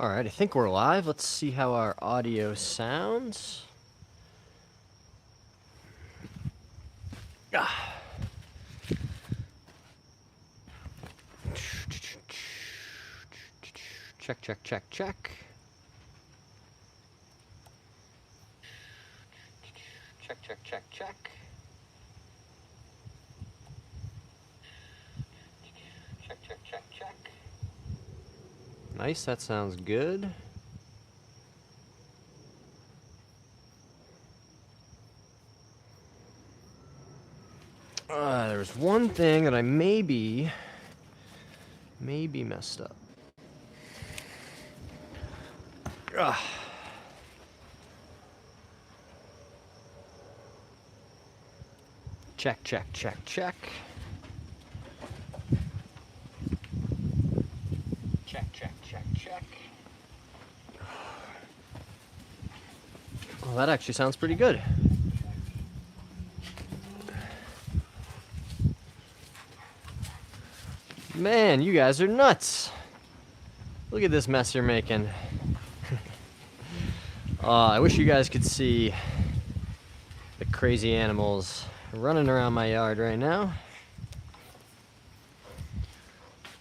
Alright, I think we're live. Let's see how our audio sounds. Check, check, check, check. Check, check, check, check. Check, check, check, check. Nice, that sounds good. There's one thing that I maybe messed up. Check, check, check, check. Check, check, check, check. Well, that actually sounds pretty good. Man, you guys are nuts. Look at this mess you're making. I wish you guys could see the crazy animals running around my yard right now.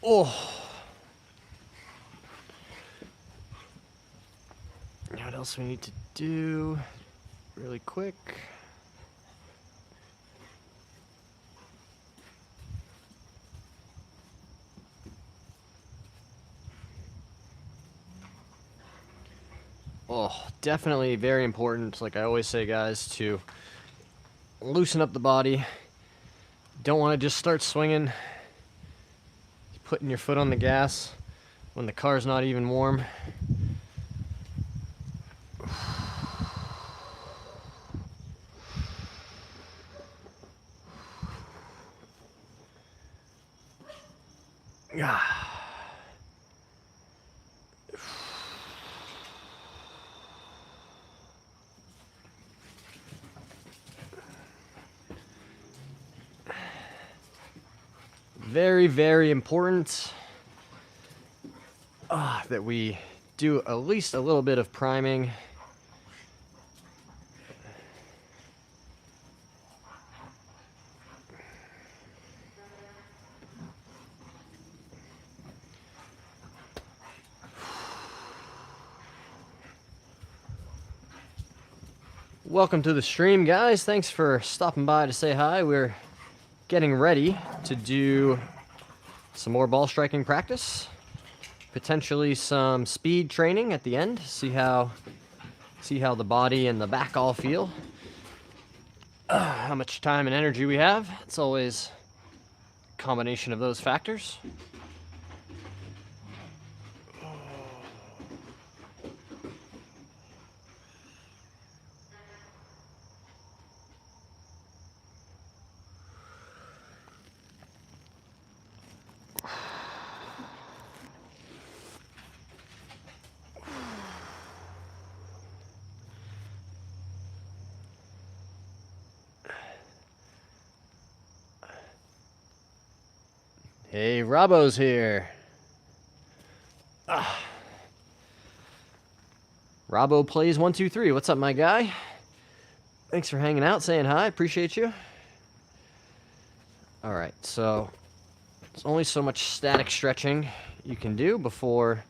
Oh. What else we need to do really quick? Oh, definitely very important, like I always say, guys, to loosen up the body. Don't want to just start swinging, putting your foot on the gas when the car's not even warm. Very, very important that we do at least a little bit of priming. Welcome to the stream, guys. Thanks for stopping by to say hi. We're getting ready to do some more ball striking practice, potentially some speed training at the end. See how the body and the back all feel. How much time and energy we have. It's always a combination of those factors. Hey, Robbo's here. Robbo plays 1, 2, 3. What's up, my guy? Thanks for hanging out, saying hi. Appreciate you. All right, so there's only so much static stretching you can do before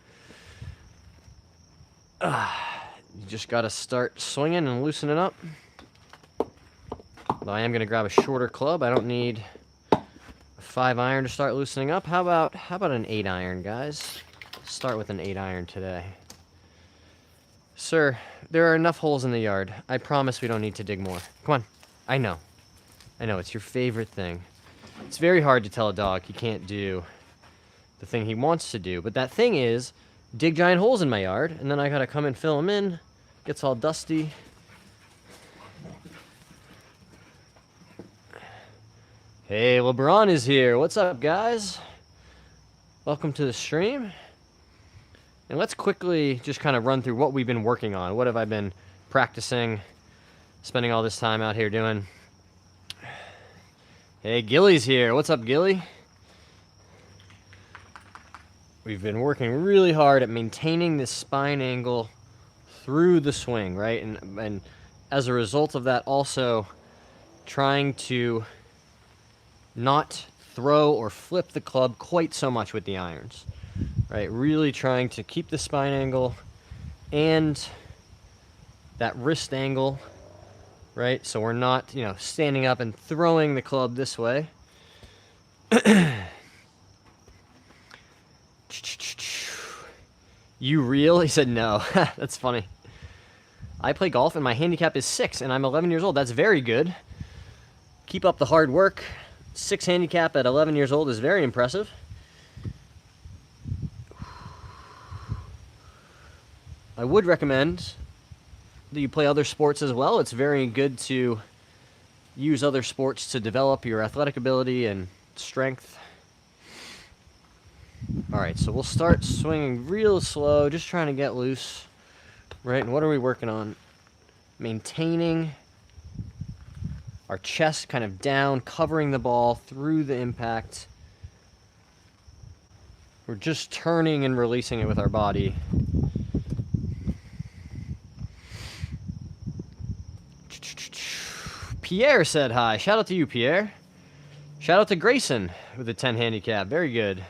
you just got to start swinging and loosening up. Though I am going to grab a shorter club. I don't need 5-iron to start loosening up. How about an 8-iron, guys? Start with an 8-iron today. Sir, there are enough holes in the yard. I promise we don't need to dig more. Come on. I know, it's your favorite thing. It's very hard to tell a dog he can't do the thing he wants to do, but that thing is dig giant holes in my yard, and then I gotta come and fill them in. Gets all dusty. Hey, LeBron is here. What's up, guys? Welcome to the stream. And let's quickly just kind of run through what we've been working on. What have I been practicing, spending all this time out here doing? Hey, Gilly's here. What's up, Gilly? we've been working really hard at maintaining this spine angle through the swing, right? And as a result of that, also trying to not throw or flip the club quite so much with the irons, right? Really trying to keep the spine angle and that wrist angle, right? So we're not, standing up and throwing the club this way. You reel? He said no. That's funny. I play golf and my handicap is 6 and I'm 11 years old. That's very good. Keep up the hard work. 6 handicap at 11 years old is very impressive. I would recommend that you play other sports as well. It's very good to use other sports to develop your athletic ability and strength. Alright, so we'll start swinging real slow, just trying to get loose. Right, and what are we working on? Maintaining our chest kind of down, covering the ball through the impact. We're just turning and releasing it with our body. Pierre said hi. Shout out to you, Pierre. Shout out to Grayson with a 10 handicap. Very good.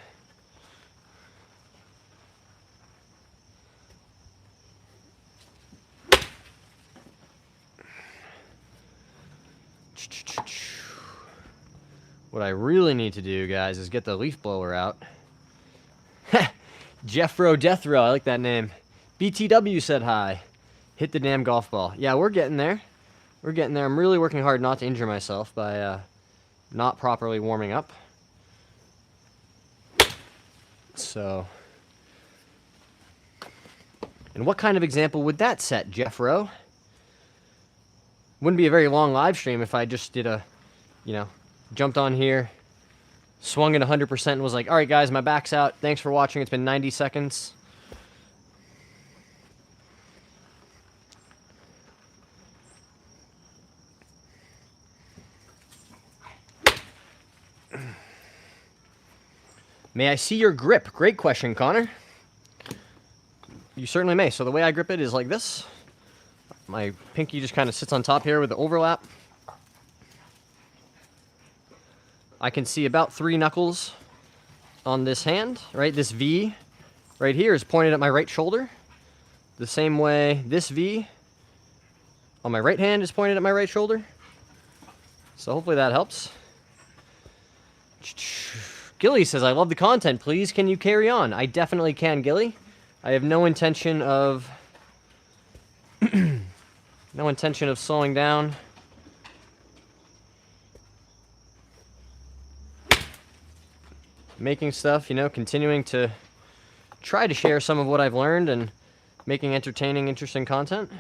What I really need to do, guys, is get the leaf blower out. Jeffro Death Row, I like that name. BTW said hi. Hit the damn golf ball. Yeah, we're getting there. We're getting there. I'm really working hard not to injure myself by not properly warming up. So, and what kind of example would that set, Jeffro? Wouldn't be a very long live stream if I just did a, jumped on here, swung it 100% and was like, all right, guys, my back's out. Thanks for watching. It's been 90 seconds. May I see your grip? Great question, Connor. You certainly may. So the way I grip it is like this. My pinky just kind of sits on top here with the overlap. I can see about 3 knuckles on this hand, right? This V right here is pointed at my right shoulder. The same way this V on my right hand is pointed at my right shoulder. So hopefully that helps. Gilly says, I love the content. Please, can you carry on? I definitely can, Gilly. I have no intention of slowing down. Making stuff, continuing to try to share some of what I've learned and making entertaining, interesting content.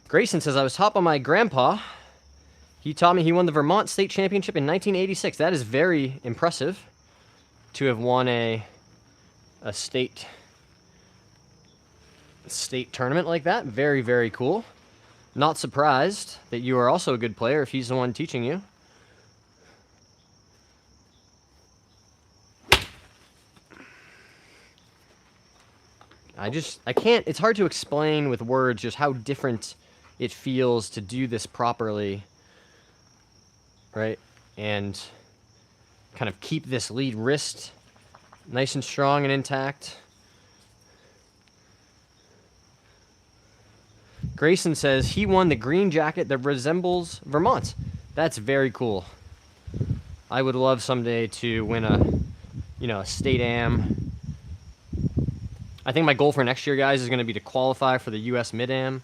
Grayson says, I was taught by my grandpa. He taught me he won the Vermont State Championship in 1986. That is very impressive to have won a state tournament like that. Very, very cool. Not surprised that you are also a good player if he's the one teaching you. I can't, it's hard to explain with words just how different it feels to do this properly, right? And kind of keep this lead wrist nice and strong and intact. Grayson says he won the green jacket that resembles Vermont. That's very cool. I would love someday to win a state am. I think my goal for next year, guys, is going to be to qualify for the U.S. Mid-Am.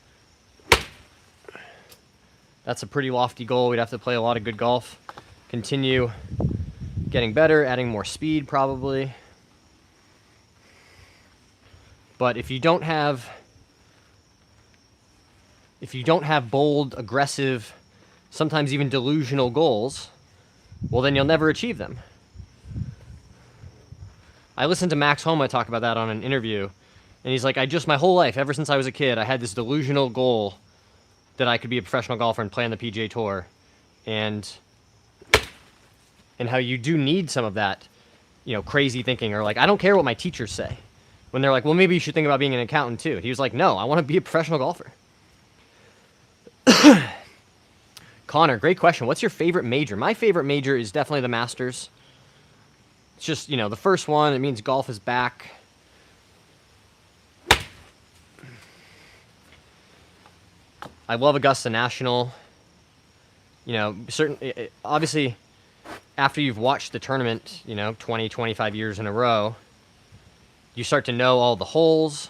That's a pretty lofty goal. We'd have to play a lot of good golf. Continue getting better, adding more speed, probably. But if you don't have bold, aggressive, sometimes even delusional goals, well, then you'll never achieve them. I listened to Max Homa talk about that on an interview, and he's like, my whole life, ever since I was a kid, I had this delusional goal that I could be a professional golfer and play on the PGA Tour, and how you do need some of that crazy thinking, or like, I don't care what my teachers say. When they're like, well, maybe you should think about being an accountant too. He was like, no, I want to be a professional golfer. Connor, great question. What's your favorite major? My favorite major is definitely the Masters. It's just, the first one. It means golf is back. I love Augusta National. Obviously, after you've watched the tournament, 20, 25 years in a row, you start to know all the holes.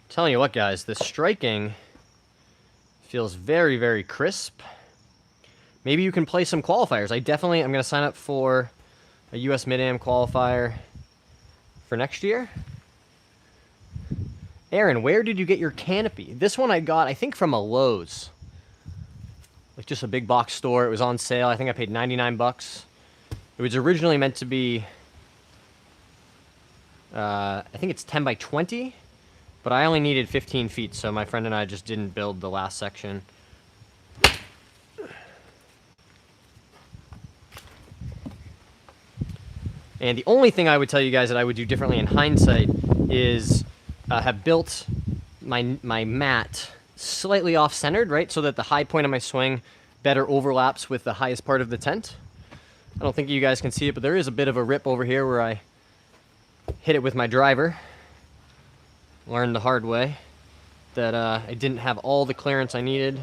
Telling you what, guys, the striking feels very, very crisp. Maybe you can play some qualifiers. I'm going to sign up for a US Mid-Am qualifier for next year. Aaron, where did you get your canopy? This one I got, I think, from a Lowe's. Like just a big box store. It was on sale. I think I paid 99 bucks. It was originally meant to be, I think it's 10 by 20. But I only needed 15 feet, so my friend and I just didn't build the last section. And the only thing I would tell you guys that I would do differently in hindsight is have built my mat slightly off-centered, right? So that the high point of my swing better overlaps with the highest part of the tent. I don't think you guys can see it, but there is a bit of a rip over here where I hit it with my driver. Learned the hard way that I didn't have all the clearance I needed.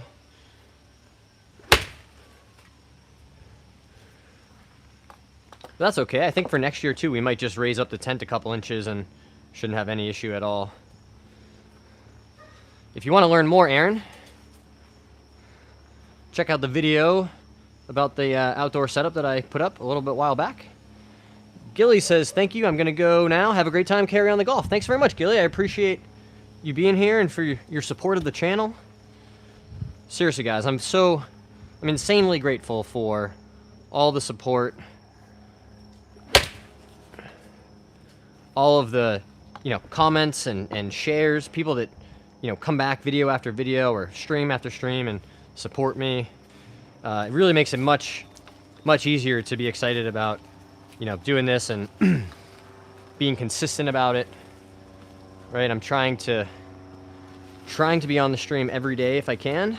But that's okay. I think for next year too, we might just raise up the tent a couple inches and shouldn't have any issue at all. If you want to learn more, Aaron, check out the video about the outdoor setup that I put up a little bit while back. Gilly says, thank you. I'm going to go now. Have a great time. Carry on the golf. Thanks very much, Gilly. I appreciate you being here and for your support of the channel. Seriously, guys, I'm insanely grateful for all the support. All of the, comments and shares. People that, come back video after video or stream after stream and support me. It really makes it much, much easier to be excited about doing this and being consistent about it, right? I'm trying to be on the stream every day if I can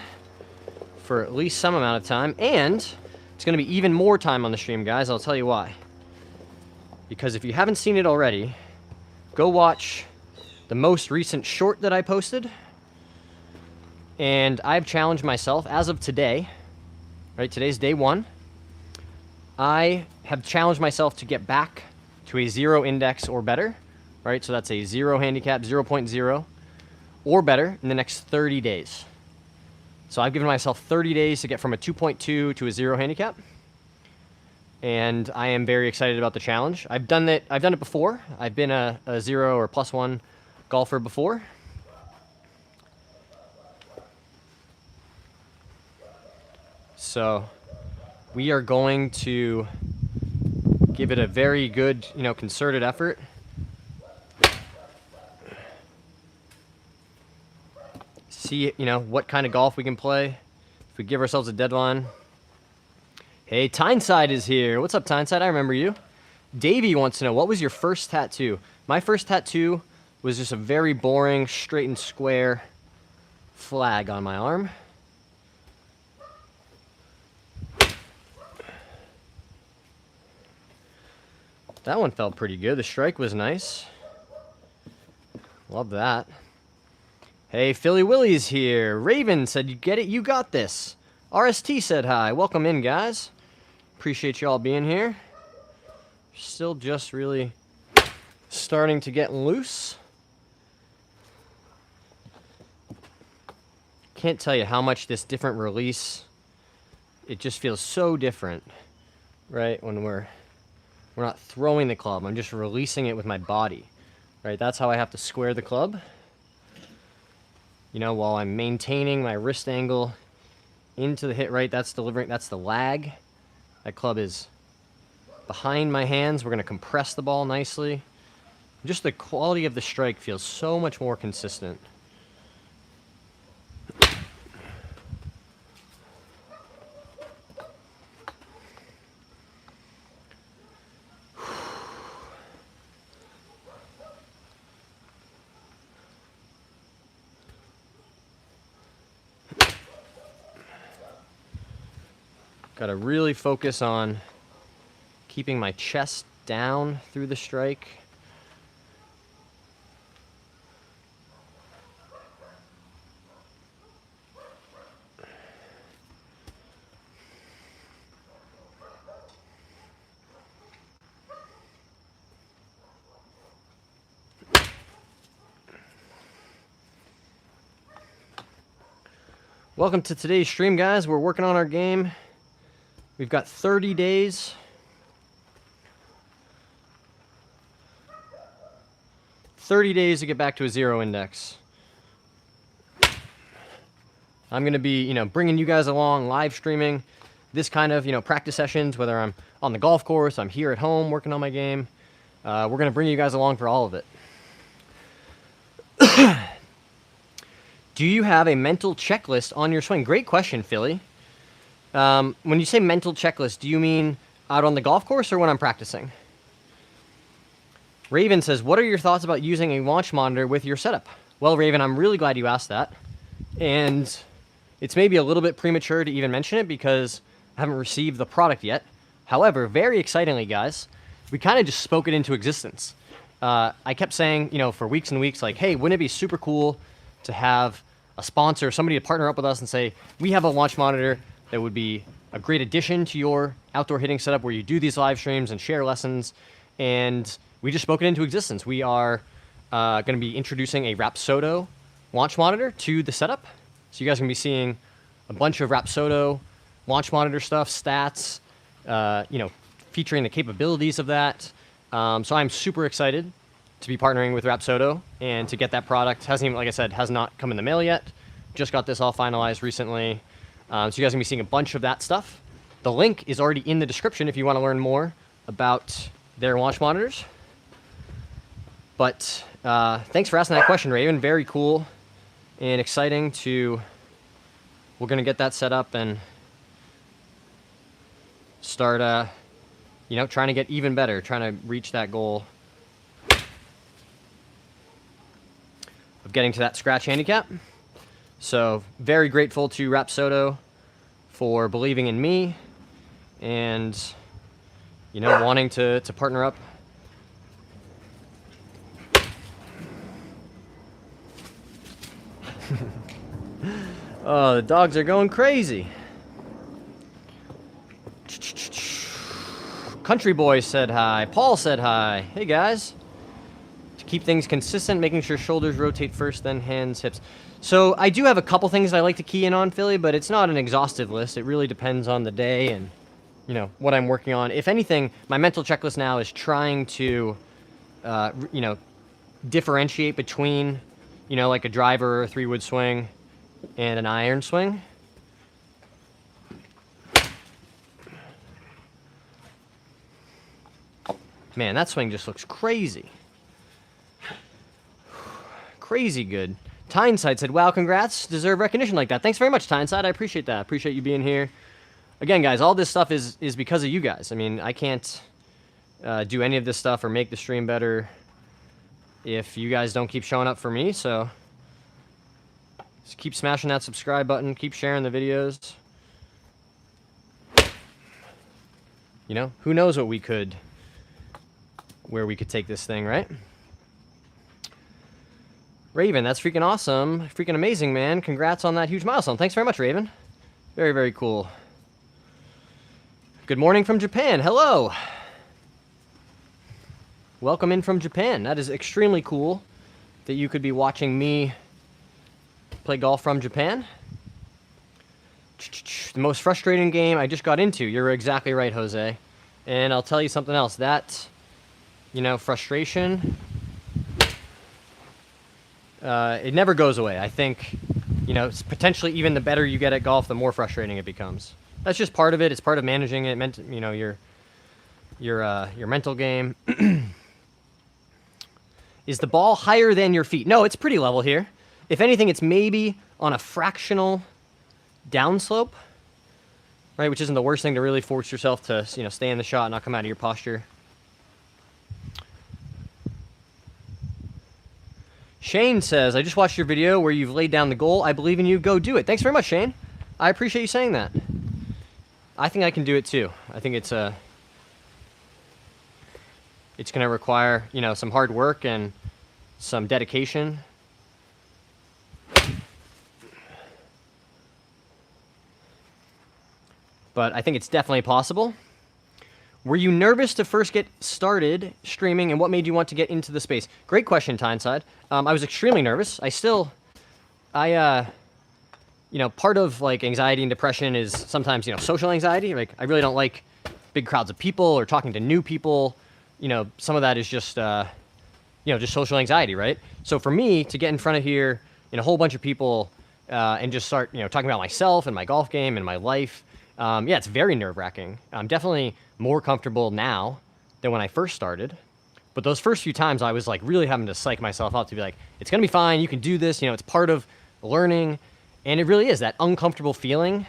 for at least some amount of time, and it's going to be even more time on the stream, guys. I'll tell you why. Because if you haven't seen it already, go watch the most recent short that I posted, and I've challenged myself as of today, right? Today's day 1. I have challenged myself to get back to a 0 index or better, right? So that's a 0 handicap, 0.0 or better in the next 30 days. So I've given myself 30 days to get from a 2.2 to a 0 handicap. And I am very excited about the challenge. I've done it before. I've been a 0 or +1 golfer before. So we are going to give it a very good, concerted effort. See, what kind of golf we can play if we give ourselves a deadline. Hey, Tyneside is here. What's up, Tyneside? I remember you. Davey wants to know, what was your first tattoo? My first tattoo was just a very boring, straight and square flag on my arm. That one felt pretty good. The strike was nice. Love that. Hey, Philly Willie's here. Raven said, you get it, you got this. RST said hi. Welcome in, guys. Appreciate you all being here. Still just really starting to get loose. Can't tell you how much this different release, it just feels so different, right? When we're not throwing the club, I'm just releasing it with my body, right? That's how I have to square the club. While I'm maintaining my wrist angle into the hit right, that's the lag. That club is behind my hands. We're gonna compress the ball nicely. Just the quality of the strike feels so much more consistent. Got to really focus on keeping my chest down through the strike. Welcome to today's stream, guys. We're working on our game. We've got 30 days. 30 days to get back to a 0 index. I'm going to be, bringing you guys along, live streaming this kind of, practice sessions, whether I'm on the golf course, I'm here at home working on my game. We're going to bring you guys along for all of it. Do you have a mental checklist on your swing? Great question, Philly. When you say mental checklist, do you mean out on the golf course or when I'm practicing? Raven says, what are your thoughts about using a launch monitor with your setup? Well, Raven, I'm really glad you asked that. And it's maybe a little bit premature to even mention it because I haven't received the product yet. However, very excitingly, guys, we kind of just spoke it into existence. I kept saying, for weeks and weeks, like, hey, wouldn't it be super cool to have a sponsor, somebody to partner up with us and say, we have a launch monitor that would be a great addition to your outdoor hitting setup where you do these live streams and share lessons. And we just spoke it into existence. We are going to be introducing a RAPSODO launch monitor to the setup. So you guys are going to be seeing a bunch of RAPSODO launch monitor stuff, stats, featuring the capabilities of that. So I'm super excited to be partnering with RAPSODO and to get that product. Hasn't even, like I said, has not come in the mail yet. Just got this all finalized recently. So you guys are going to be seeing a bunch of that stuff. The link is already in the description if you want to learn more about their launch monitors. But thanks for asking that question, Raven. Very cool and exciting to... We're going to get that set up and start, trying to get even better, trying to reach that goal of getting to that scratch handicap. So very grateful to RAPSODO for believing in me and, wanting to partner up. Oh, the dogs are going crazy. Country Boy said hi. Paul said hi. Hey, guys. To keep things consistent, making sure shoulders rotate first, then hands, hips. So I do have a couple things I like to key in on, Philly, but it's not an exhaustive list. It really depends on the day and, what I'm working on. If anything, my mental checklist now is trying to, differentiate between, like a driver or a 3-wood swing and an iron swing. Man, that swing just looks crazy. Crazy good. Tyneside said, wow, congrats. Deserve recognition like that. Thanks very much, Tyneside. I appreciate that. I appreciate you being here. Again, guys, all this stuff is because of you guys. I mean, I can't do any of this stuff or make the stream better if you guys don't keep showing up for me. So just keep smashing that subscribe button. Keep sharing the videos. Who knows where we could take this thing, right? Raven, that's freaking awesome. Freaking amazing, man. Congrats on that huge milestone. Thanks very much, Raven. Very, very cool. Good morning from Japan. Hello. Welcome in from Japan. That is extremely cool that you could be watching me play golf from Japan. The most frustrating game I just got into. You're exactly right, Jose. And I'll tell you something else. That, frustration... it never goes away. I think, it's potentially even the better you get at golf, the more frustrating it becomes. That's just part of it. It's part of managing it. Your mental game. Is the ball higher than your feet? No, it's pretty level here. If anything, it's maybe on a fractional downslope, right? Which isn't the worst thing to really force yourself to, you know, stay in the shot and not come out of your posture. Shane says, I just watched your video where you've laid down the goal. I believe in you. Go do it. Thanks very much, Shane. I appreciate you saying that. I think I can do it too. I think it's going to require, you know, some hard work and some dedication. But I think it's definitely possible. Were you nervous to first get started streaming, and what made you want to get into the space? Great question, Tyneside. I was extremely nervous. You know, part of like anxiety and depression is sometimes, you know, social anxiety. Like I really don't like big crowds of people or talking to new people. You know, some of that is just, you know, just social anxiety, right? So for me to get in front of here and a whole bunch of people and just start, you know, talking about myself and my golf game and my life, yeah, it's very nerve-wracking. I'm definitely more comfortable now than when I first started. But those first few times I was like really having to psych myself up to be like, it's going to be fine. You can do this. You know, it's part of learning. And it really is that uncomfortable feeling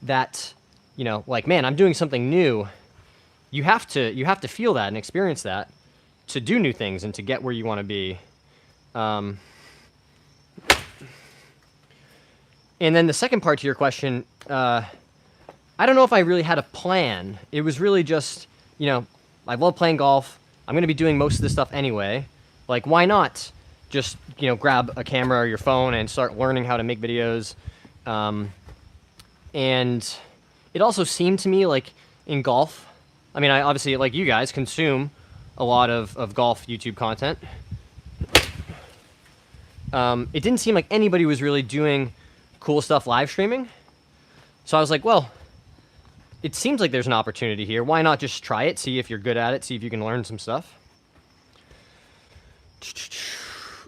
that, you know, like, man, I'm doing something new. You have to feel that and experience that to do new things and to get where you want to be. And then the second part to your question, I don't know if I really had a plan. It was really just, you know, I love playing golf. I'm going to be doing most of this stuff anyway. Like, why not just, you know, grab a camera or your phone and start learning how to make videos? And it also seemed to me like in golf, I mean, I obviously, like you guys, consume a lot of golf YouTube content. It didn't seem like anybody was really doing cool stuff live streaming. So I was like, well, it seems like there's an opportunity here. Why not just try it, see if you're good at it, see if you can learn some stuff.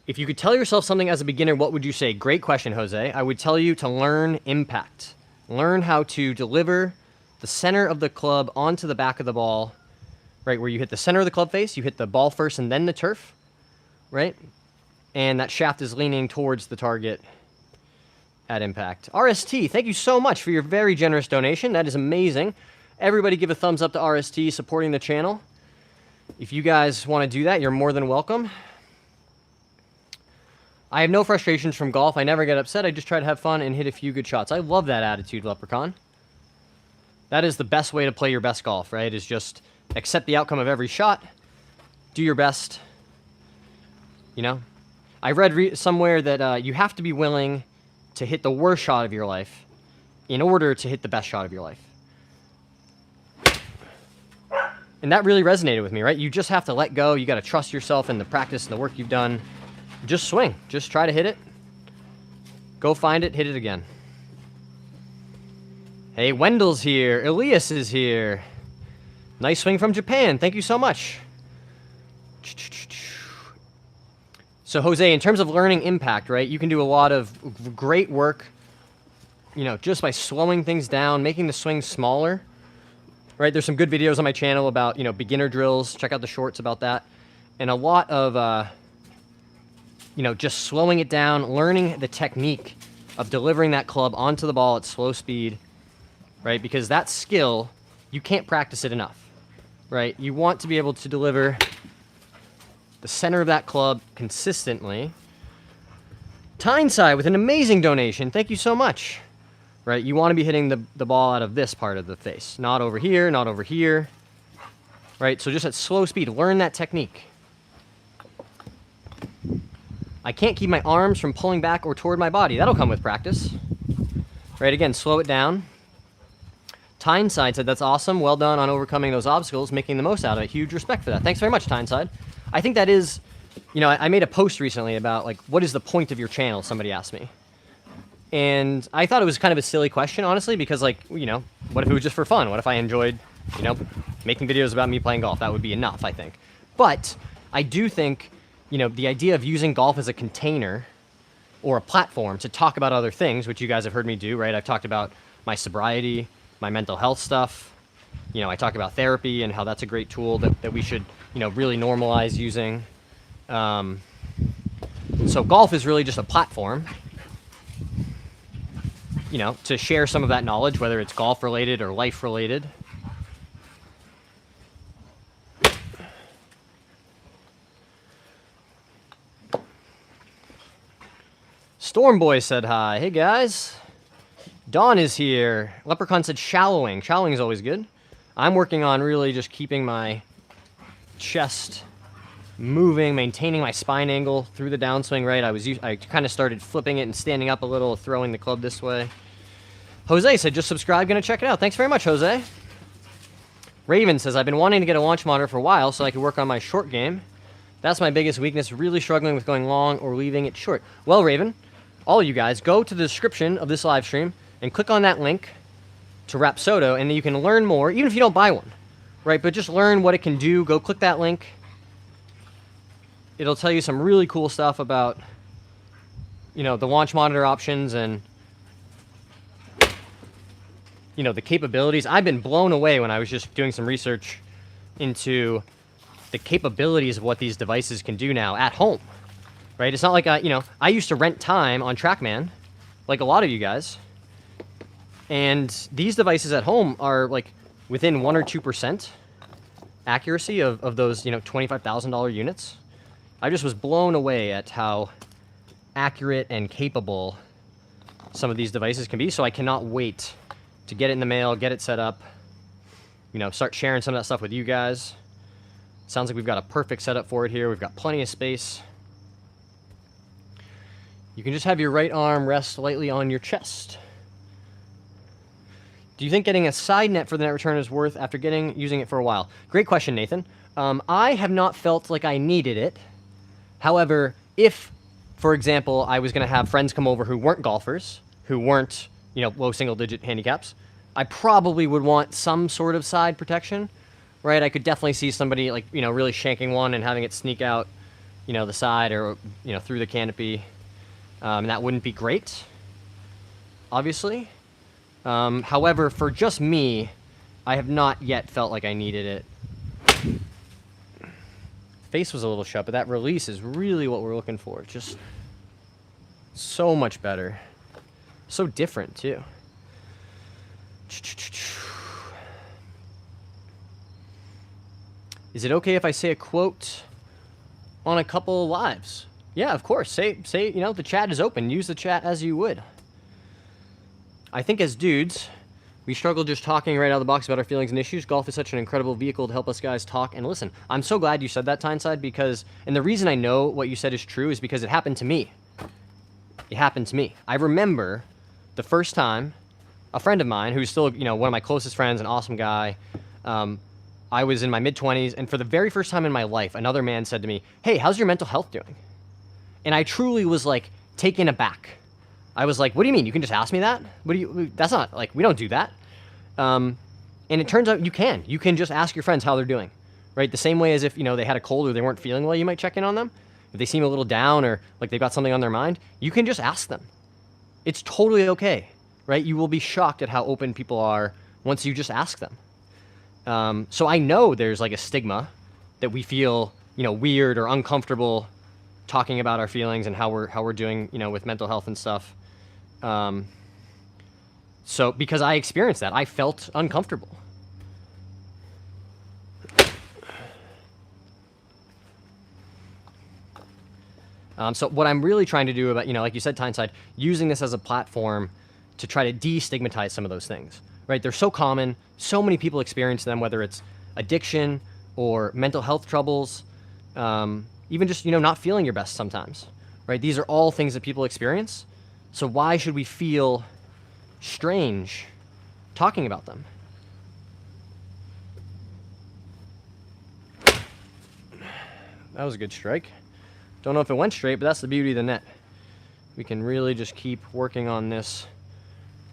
If you could tell yourself something as a beginner, what would you say? Great question, Jose. I would tell you to learn impact. Learn how to deliver the center of the club onto the back of the ball, right? Where you hit the center of the club face, you hit the ball first and then the turf, right? And that shaft is leaning towards the target at impact. RST, thank you so much for your very generous donation. That is amazing. Everybody give a thumbs up to RST supporting the channel. If you guys want to do that, you're more than welcome. I have no frustrations from golf. I never get upset. I just try to have fun and hit a few good shots. I love that attitude, Leprechaun. That is the best way to play your best golf, right? Is just accept the outcome of every shot. Do your best. You know? I read somewhere that you have to be willing to hit the worst shot of your life in order to hit the best shot of your life. And that really resonated with me, right? You just have to let go. You got to trust yourself in the practice and the work you've done. Just swing. Just try to hit it. Go find it. Hit it again. Hey, Wendell's here. Elias is here. Nice swing from Japan. Thank you so much. So, Jose, in terms of learning impact, right, you can do a lot of great work, you know, just by slowing things down, making the swing smaller, right? There's some good videos on my channel about, you know, beginner drills. Check out the shorts about that. And a lot of, you know, just slowing it down, learning the technique of delivering that club onto the ball at slow speed, right? Because that skill, you can't practice it enough, right? You want to be able to deliver the center of that club consistently. Tyneside with an amazing donation. Thank you so much. Right, you want to be hitting the ball out of this part of the face. Not over here, not over here. Right, so just at slow speed, learn that technique. I can't keep my arms from pulling back or toward my body. That'll come with practice. Right, again, slow it down. Tyneside said, that's awesome. Well done on overcoming those obstacles, making the most out of it. Huge respect for that. Thanks very much, Tyneside. I think that is, you know, I made a post recently about, like, what is the point of your channel, somebody asked me. And I thought it was kind of a silly question, honestly, because, like, you know, what if it was just for fun? What if I enjoyed, you know, making videos about me playing golf? That would be enough, I think. But I do think, you know, the idea of using golf as a container or a platform to talk about other things, which you guys have heard me do, right? I've talked about my sobriety, my mental health stuff. You know, I talk about therapy and how that's a great tool that we should, you know, really normalize using. So golf is really just a platform, you know, to share some of that knowledge, whether it's golf related or life related. Storm Boy said hi. Hey guys. Dawn is here. Leprechaun said shallowing. Shallowing is always good. I'm working on really just keeping my chest moving, maintaining my spine angle through the downswing, right? I kind of started flipping it and standing up a little, throwing the club this way. Jose said, just subscribe, gonna check it out. Thanks very much, Jose. Raven says, I've been wanting to get a launch monitor for a while so I can work on my short game. That's my biggest weakness, really struggling with going long or leaving it short. Well, Raven, all of you guys, go to the description of this live stream and click on that link to RAPSODO, and then you can learn more, even if you don't buy one, right? But just learn what it can do. Go click that link. It'll tell you some really cool stuff about, you know, the launch monitor options and, you know, the capabilities. I've been blown away when I was just doing some research into the capabilities of what these devices can do now at home, right? It's not like, I used to rent time on TrackMan, like a lot of you guys. And these devices at home are like within 1 or 2% accuracy of those, $25,000 units. I just was blown away at how accurate and capable some of these devices can be. So I cannot wait to get it in the mail, get it set up, start sharing some of that stuff with you guys. Sounds like we've got a perfect setup for it here. We've got plenty of space. You can just have your right arm rest lightly on your chest. Do you think getting a side net for the net return is worth after using it for a while? Great question, Nathan. I have not felt like I needed it. However, if, for example, I was going to have friends come over who weren't golfers, who weren't, low single-digit handicaps, I probably would want some sort of side protection, right? I could definitely see somebody, really shanking one and having it sneak out, the side or, through the canopy. And that wouldn't be great, obviously. However, for just me, I have not yet felt like I needed it. Face was a little shut, but that release is really what we're looking for. Just so much better. So different, too. Is it okay if I say a quote on a couple lives? Yeah, of course. Say, the chat is open. Use the chat as you would. I think as dudes, we struggle just talking right out of the box about our feelings and issues. Golf is such an incredible vehicle to help us guys talk and listen. I'm so glad you said that, Tyneside, because, and the reason I know what you said is true is because it happened to me. It happened to me. I remember the first time a friend of mine, who's still, one of my closest friends, an awesome guy, I was in my mid-20s, and for the very first time in my life, another man said to me, hey, how's your mental health doing? And I truly was, taken aback. I was like, what do you mean? You can just ask me that? That's not, we don't do that. And it turns out you can. You can just ask your friends how they're doing, right? The same way as if, they had a cold or they weren't feeling well, you might check in on them. If they seem a little down or they've got something on their mind, you can just ask them. It's totally okay, right? You will be shocked at how open people are once you just ask them. So I know there's a stigma that we feel, weird or uncomfortable talking about our feelings and how we're doing, with mental health and stuff. So because I experienced that, I felt uncomfortable. So what I'm really trying to do about, like you said, Tyneside, using this as a platform to try to destigmatize some of those things, right? They're so common. So many people experience them, whether it's addiction or mental health troubles, even just, not feeling your best sometimes, right? These are all things that people experience. So why should we feel strange talking about them? That was a good strike. Don't know if it went straight, but that's the beauty of the net. We can really just keep working on this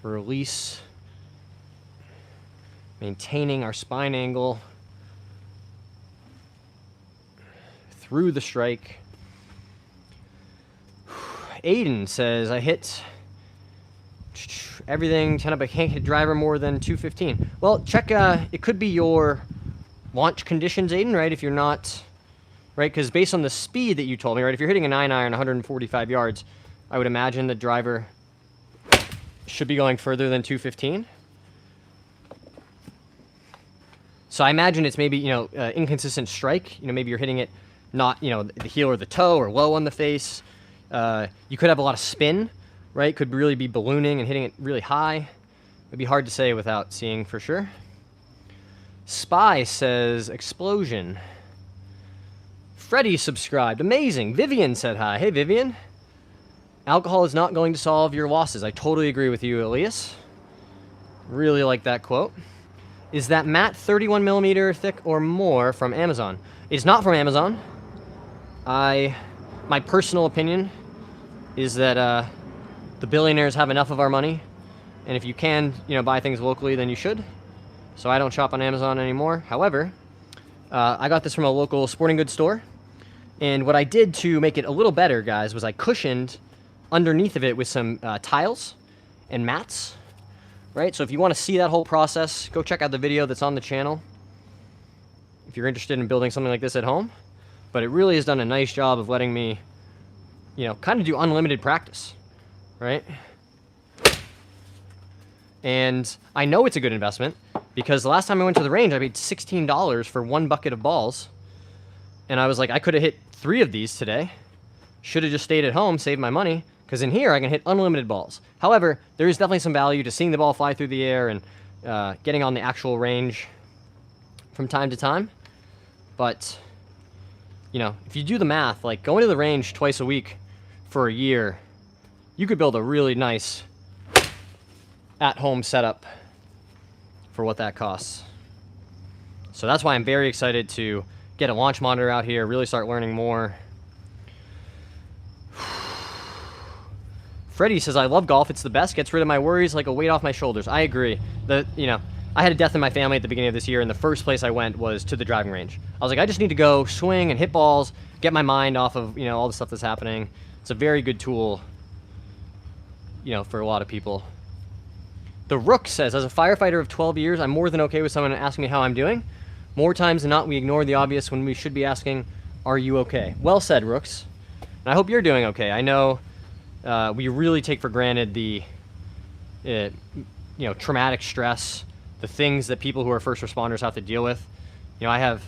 release, maintaining our spine angle through the strike. Aiden says, I hit everything 10 up. I can't hit driver more than 215. Well, check, it could be your launch conditions, Aiden, right? If you're not, right? Because based on the speed that you told me, right, if you're hitting a 9-iron 145 yards, I would imagine the driver should be going further than 215. So I imagine it's maybe, inconsistent strike. Maybe you're hitting it not, the heel or the toe or low on the face. You could have a lot of spin, right? Could really be ballooning and hitting it really high. It'd be hard to say without seeing for sure. Spy says explosion. Freddie subscribed. Amazing. Vivian said hi. Hey, Vivian. Alcohol is not going to solve your losses. I totally agree with you, Elias. Really like that quote. Is that mat 31 millimeter thick or more from Amazon? It's not from Amazon. My personal opinion is that the billionaires have enough of our money, and if you can, buy things locally, then you should. So I don't shop on Amazon anymore. However, I got this from a local sporting goods store, and what I did to make it a little better, guys, was I cushioned underneath of it with some tiles and mats. Right, so if you want to see that whole process, go check out the video that's on the channel if you're interested in building something like this at home. But it really has done a nice job of letting me, kind of do unlimited practice, right? And I know it's a good investment because the last time I went to the range, I paid $16 for 1 bucket of balls. And I was like, I could have hit 3 of these today. Should have just stayed at home, saved my money. Because in here, I can hit unlimited balls. However, there is definitely some value to seeing the ball fly through the air and getting on the actual range from time to time. But, if you do the math, like going to the range twice a week for a year, you could build a really nice at-home setup for what that costs. So that's why I'm very excited to get a launch monitor out here, really start learning more. Freddie says, I love golf. It's the best. Gets rid of my worries like a weight off my shoulders. I agree. I had a death in my family at the beginning of this year, and the first place I went was to the driving range. I was like, I just need to go swing and hit balls, get my mind off of, all the stuff that's happening. It's a very good tool, for a lot of people. The Rook says, as a firefighter of 12 years, I'm more than okay with someone asking me how I'm doing. More times than not, we ignore the obvious when we should be asking, are you okay? Well said, Rooks. And I hope you're doing okay. I know we really take for granted the, traumatic stress, the things that people who are first responders have to deal with. I have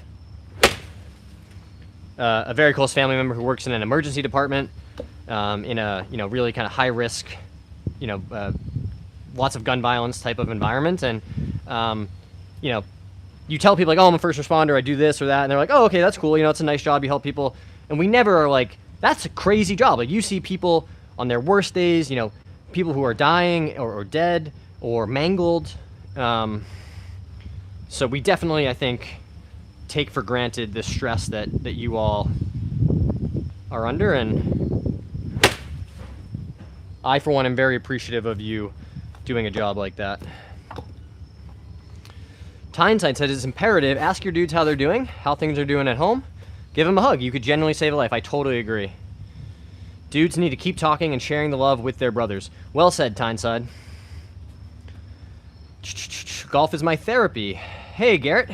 a very close family member who works in an emergency department in a, really kind of high risk, lots of gun violence type of environment. And, you tell people like, oh, I'm a first responder, I do this or that. And they're like, oh, okay, that's cool. It's a nice job. You help people. And we never are like, that's a crazy job. Like you see people on their worst days, people who are dying or dead or mangled. So we definitely, I think, take for granted the stress that you all are under. And I, for one, am very appreciative of you doing a job like that. Tyneside said, it's imperative. Ask your dudes how they're doing, how things are doing at home. Give them a hug. You could genuinely save a life. I totally agree. Dudes need to keep talking and sharing the love with their brothers. Well said, Tyneside. Golf is my therapy. Hey, Garrett.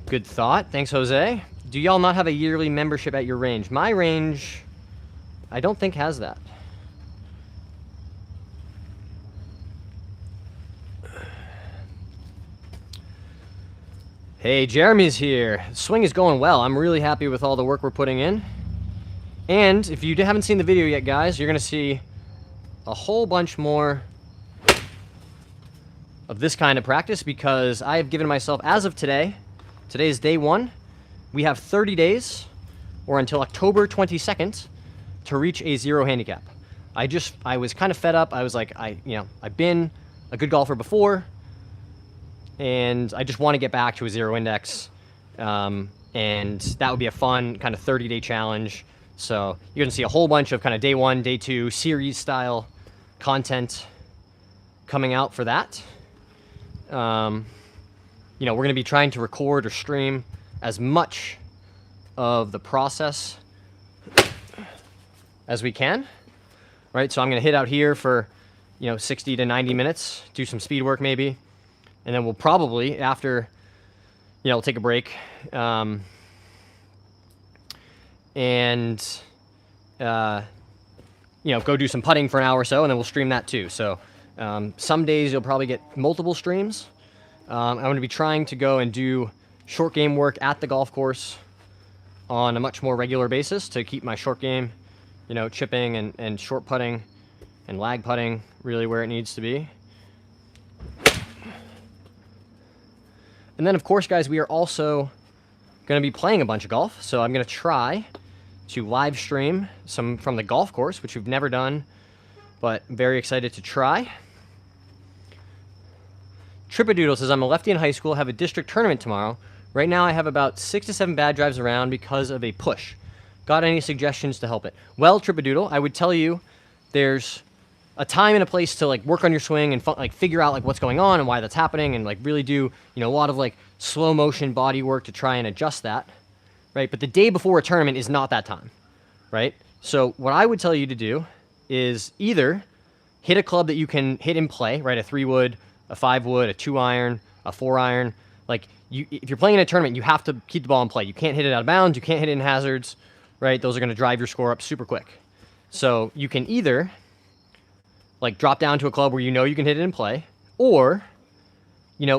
Good thought. Thanks, Jose. Do y'all not have a yearly membership at your range? My range, I don't think has that. Hey, Jeremy's here. The swing is going well. I'm really happy with all the work we're putting in. And if you haven't seen the video yet, guys, you're going to see a whole bunch more of this kind of practice because I have given myself, as of today, today is day 1, we have 30 days, or until October 22nd, to reach a 0 handicap. I was kind of fed up. I was like, I've been a good golfer before, and I just want to get back to a 0 index, and that would be a fun kind of 30-day challenge. So you're going to see a whole bunch of kind of day 1, day 2 series style content coming out for that. We're going to be trying to record or stream as much of the process as we can, right? So I'm going to hit out here for, 60 to 90 minutes, do some speed work maybe, and then we'll probably, after, we'll take a break. And go do some putting for an hour or so, and then we'll stream that too. So some days you'll probably get multiple streams. I'm going to be trying to go and do short game work at the golf course on a much more regular basis to keep my short game, chipping and short putting and lag putting really where it needs to be. And then, of course, guys, we are also going to be playing a bunch of golf. So I'm going to try to live stream some from the golf course, which we've never done, but very excited to try. Trippadoodle says, I'm a lefty in high school, have a district tournament tomorrow. Right now I have about 6 to 7 bad drives around because of a push. Got any suggestions to help it? Well, Trippadoodle, I would tell you there's a time and a place to work on your swing and figure out what's going on and why that's happening, and really do a lot of slow motion body work to try and adjust that, right? But the day before a tournament is not that time, right? So what I would tell you to do is either hit a club that you can hit in play, right? A 3-wood, a 5-wood, a 2-iron, a 4-iron. If you're playing in a tournament, you have to keep the ball in play. You can't hit it out of bounds. You can't hit it in hazards, right? Those are going to drive your score up super quick. So you can either drop down to a club where you can hit it in play, or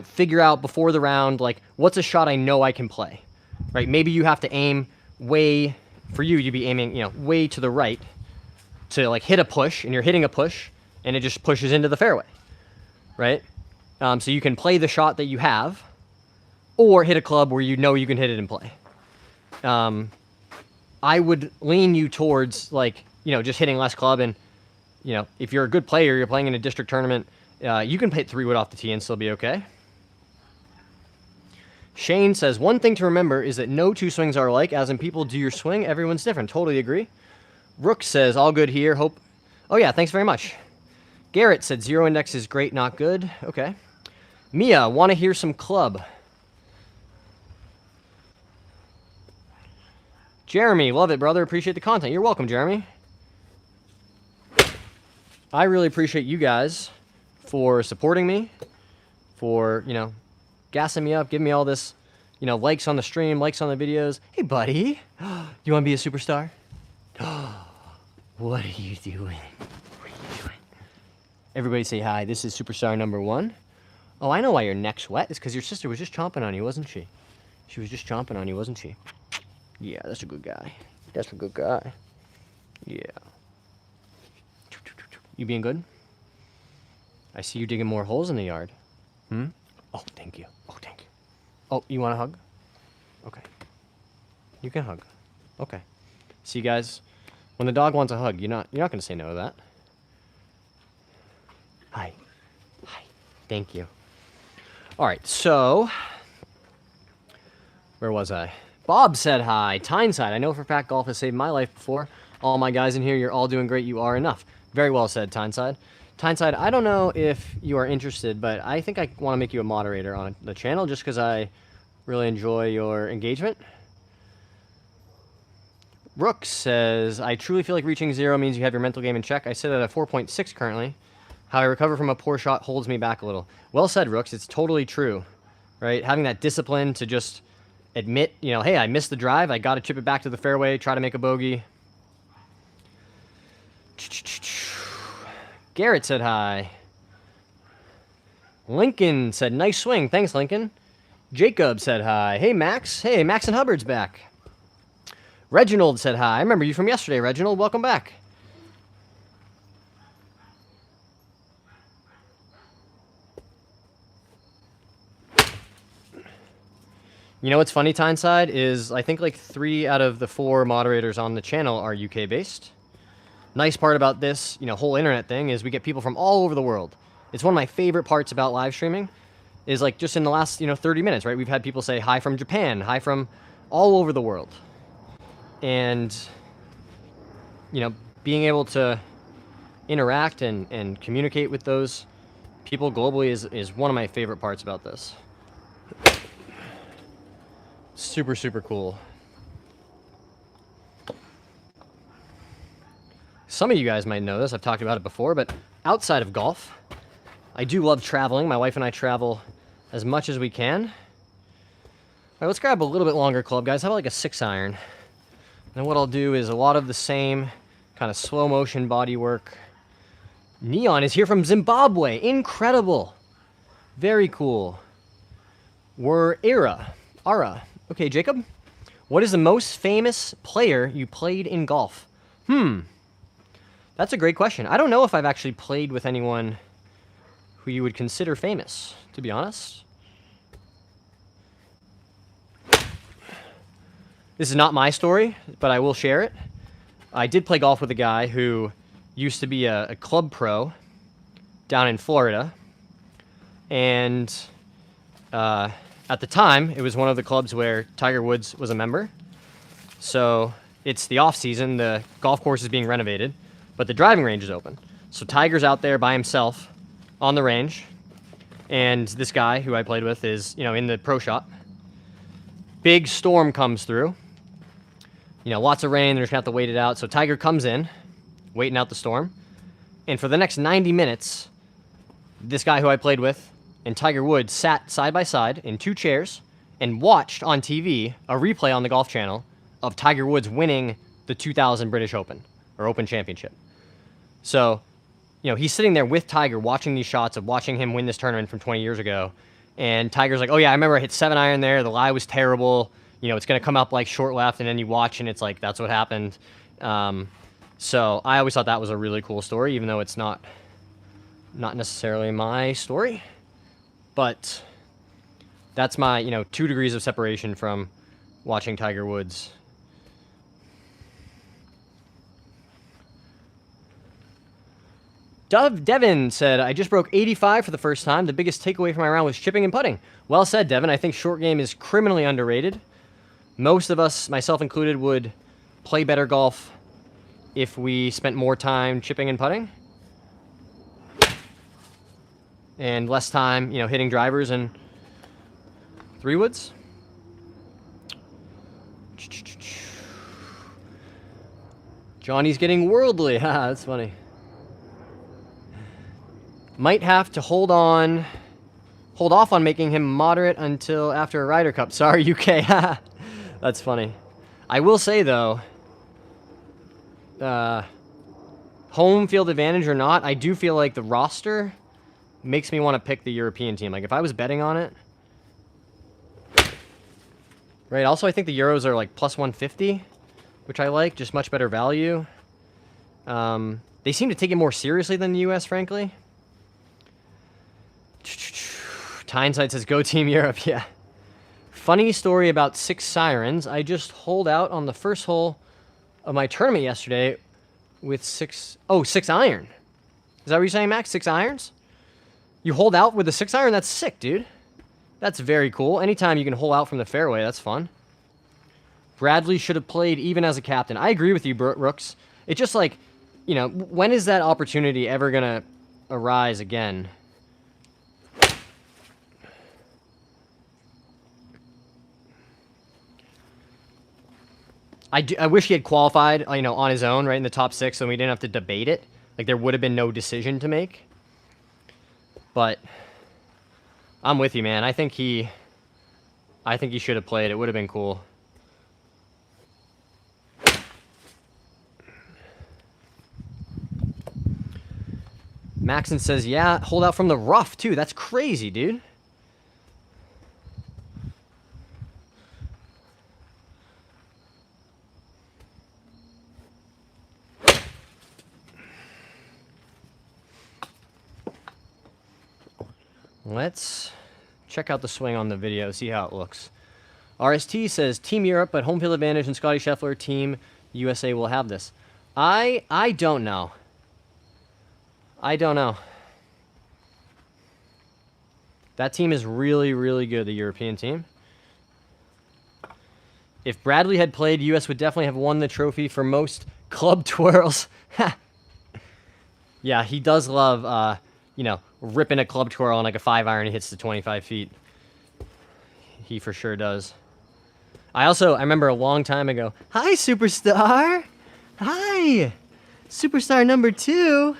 figure out before the round what's a shot I know I can play, right? Maybe you have to aim way, for you'd be aiming way to the right to hit a push, and you're hitting a push and it just pushes into the fairway, right? So you can play the shot that you have, or hit a club where you can hit it in play. I would lean you towards just hitting less club, and if you're a good player, you're playing in a district tournament, you can hit 3-wood off the tee and still be okay. Shane says, one thing to remember is that no two swings are alike, as in people do your swing, everyone's different. Totally agree. Rook says, all good here, hope. Oh yeah, thanks very much. Garrett said, 0 index is great, not good. Okay. Mia, want to hear some club. Jeremy, love it, brother. Appreciate the content. You're welcome, Jeremy. I really appreciate you guys for supporting me, for, gassing me up, giving me all this, likes on the stream, likes on the videos. Hey, buddy, you want to be a superstar? What are you doing? What are you doing? Everybody say hi. This is superstar number 1. Oh, I know why your neck's wet. It's because your sister was just chomping on you, wasn't she? She was just chomping on you, wasn't she? Yeah, that's a good guy. That's a good guy. Yeah. You being good? I see you digging more holes in the yard. Oh, thank you. Oh, thank you. Oh, you want a hug? Okay. You can hug. Okay. See, guys, when the dog wants a hug, you're not going to say no to that. Hi. Hi. Thank you. All right, so where was I? Bob said hi. Tyneside, I know for a fact golf has saved my life before. All my guys in here, you're all doing great. You are enough. Very well said, Tyneside. Tyneside, I don't know if you are interested, but I think I want to make you a moderator on the channel just because I really enjoy your engagement. Rook says, I truly feel like reaching 0 means you have your mental game in check. I sit at a 4.6 currently. How I recover from a poor shot holds me back a little. Well said, Rooks. It's totally true, right? Having that discipline to just admit, hey, I missed the drive. I got to chip it back to the fairway, try to make a bogey. Garrett said hi. Lincoln said, nice swing. Thanks, Lincoln. Jacob said hi. Hey, Max. Hey, Max and Hubbard's back. Reginald said hi. I remember you from yesterday, Reginald. Welcome back. You know what's funny, Tyneside, is I think 3 out of the 4 moderators on the channel are UK-based. Nice part about this, whole internet thing is we get people from all over the world. It's one of my favorite parts about live streaming is just in the last, 30 minutes, right? We've had people say hi from Japan, hi from all over the world. And, being able to interact and communicate with those people globally is one of my favorite parts about this. Super, super cool. Some of you guys might know this. I've talked about it before, but outside of golf, I do love traveling. My wife and I travel as much as we can. right, let's grab a little bit longer club, guys. How about like a 6-iron? And what I'll do is a lot of the same kind of slow motion body work. Neon is here from Zimbabwe. Incredible. Very cool. We're Ara. Okay, Jacob. What is the most famous player you played in golf? That's a great question. I don't know if I've actually played with anyone who you would consider famous, to be honest. This is not my story, but I will share it. I did play golf with a guy who used to be a club pro down in Florida. And at the time, it was one of the clubs where Tiger Woods was a member. So it's the off season, the golf course is being renovated, but the driving range is open. So Tiger's out there by himself on the range, and this guy who I played with is, in the pro shop. Big storm comes through. Lots of rain, they're just gonna have to wait it out. So Tiger comes in, waiting out the storm. And for the next 90 minutes, this guy who I played with and Tiger Woods sat side by side in 2 chairs and watched on TV a replay on the Golf Channel of Tiger Woods winning the 2000 British Open, or Open Championship. So, he's sitting there with Tiger watching these shots of watching him win this tournament from 20 years ago. And Tiger's like, oh yeah, I remember I hit 7-iron there. The lie was terrible. It's going to come up like short left, and then you watch and it's like, that's what happened. So I always thought that was a really cool story, even though it's not necessarily my story. But that's my, 2 degrees of separation from watching Tiger Woods. Devin said, I just broke 85 for the first time. The biggest takeaway from my round was chipping and putting. Well said, Devin. I think short game is criminally underrated. Most of us, myself included, would play better golf if we spent more time chipping and putting. And less time, hitting drivers and 3-woods. Johnny's getting worldly. Haha, that's funny. Might have to hold off on making him moderate until after a Ryder Cup. Sorry, UK. That's funny. I will say, though, home field advantage or not, I do feel like the roster makes me want to pick the European team. Like, if I was betting on it. Right, also, I think the Euros are like plus 150, which I like. Just much better value. They seem to take it more seriously than the US, frankly. Tyneside says, go Team Europe, yeah. Funny story about 6 sirens. I just holed out on the first hole of my tournament yesterday with 6 iron. Is that what you're saying, Max? 6 irons? You hold out with a 6 iron? That's sick, dude. That's very cool. Anytime you can hole out from the fairway, that's fun. Bradley should have played even as a captain. I agree with you, Brooks. It's just like, when is that opportunity ever going to arise again? I wish he had qualified, on his own, right in the top 6, so we didn't have to debate it. Like, there would have been no decision to make. But I'm with you, man. I think he should have played. It would have been cool. Maxon says, yeah, hold out from the rough, too. That's crazy, dude. Let's check out the swing on the video, see how it looks. RST says, Team Europe, but home field advantage and Scotty Scheffler, Team USA will have this. I don't know. I don't know. That team is really, really good, the European team. If Bradley had played, US would definitely have won the trophy for most club twirls. Yeah, he does love, ripping a club twirl on like a 5-iron and hits to 25 feet. He for sure does. I remember a long time ago. Hi, Superstar. Hi. Superstar number 2.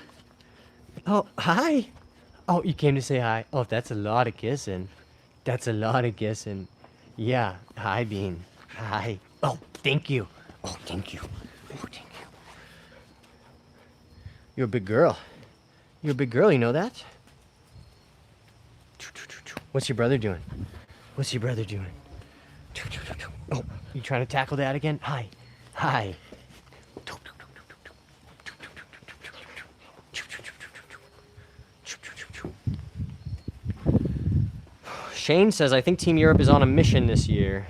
Oh, hi. Oh, you came to say hi. Oh, that's a lot of kissing. That's a lot of kissing. Yeah. Hi, Bean. Hi. Oh, thank you. Oh, thank you. Oh, thank you. You're a big girl. You're a big girl, you know that? What's your brother doing? What's your brother doing? Oh, you trying to tackle that again? Hi. Hi. Shane says, I think Team Europe is on a mission this year.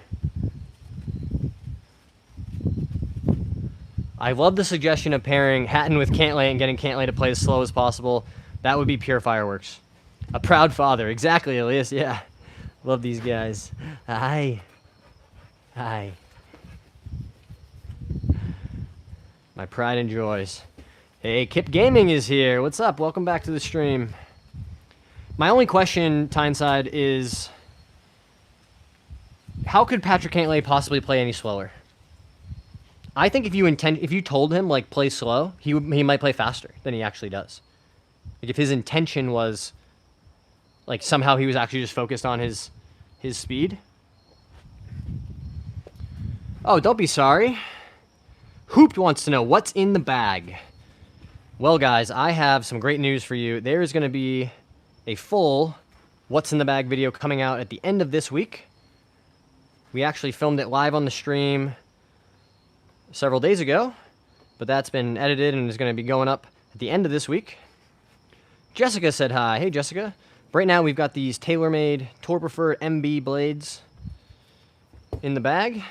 I love the suggestion of pairing Hatton with Cantlay and getting Cantlay to play as slow as possible. That would be pure fireworks. A proud father. Exactly, Elias. Yeah. Love these guys. Hi. Hi. My pride and joys. Hey, Kip Gaming is here. What's up? Welcome back to the stream. My only question, Tyneside, is how could Patrick Cantlay possibly play any slower? I think if you told him like play slow, he might play faster than he actually does. Like if his intention was like somehow he was actually just focused on his speed. Oh, don't be sorry. Hooped wants to know what's in the bag. Well, guys, I have some great news for you. There is going to be a full What's in the Bag video coming out at the end of this week. We actually filmed it live on the stream several days ago, but that's been edited and is going to be going up at the end of this week. Jessica said hi. Hey, Jessica. Right now, we've got these TaylorMade Tour Preferred MB blades in the bag.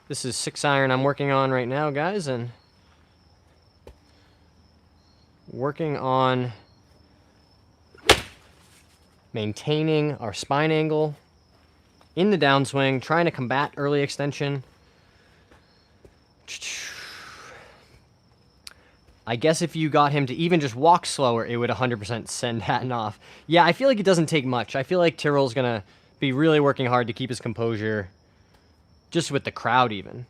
This is 6-iron I'm working on right now, guys, and working on maintaining our spine angle in the downswing, trying to combat early extension. I guess if you got him to even just walk slower, it would 100% send Hatton off. Yeah, I feel like it doesn't take much. I feel like Tyrrell's going to be really working hard to keep his composure, just with the crowd even.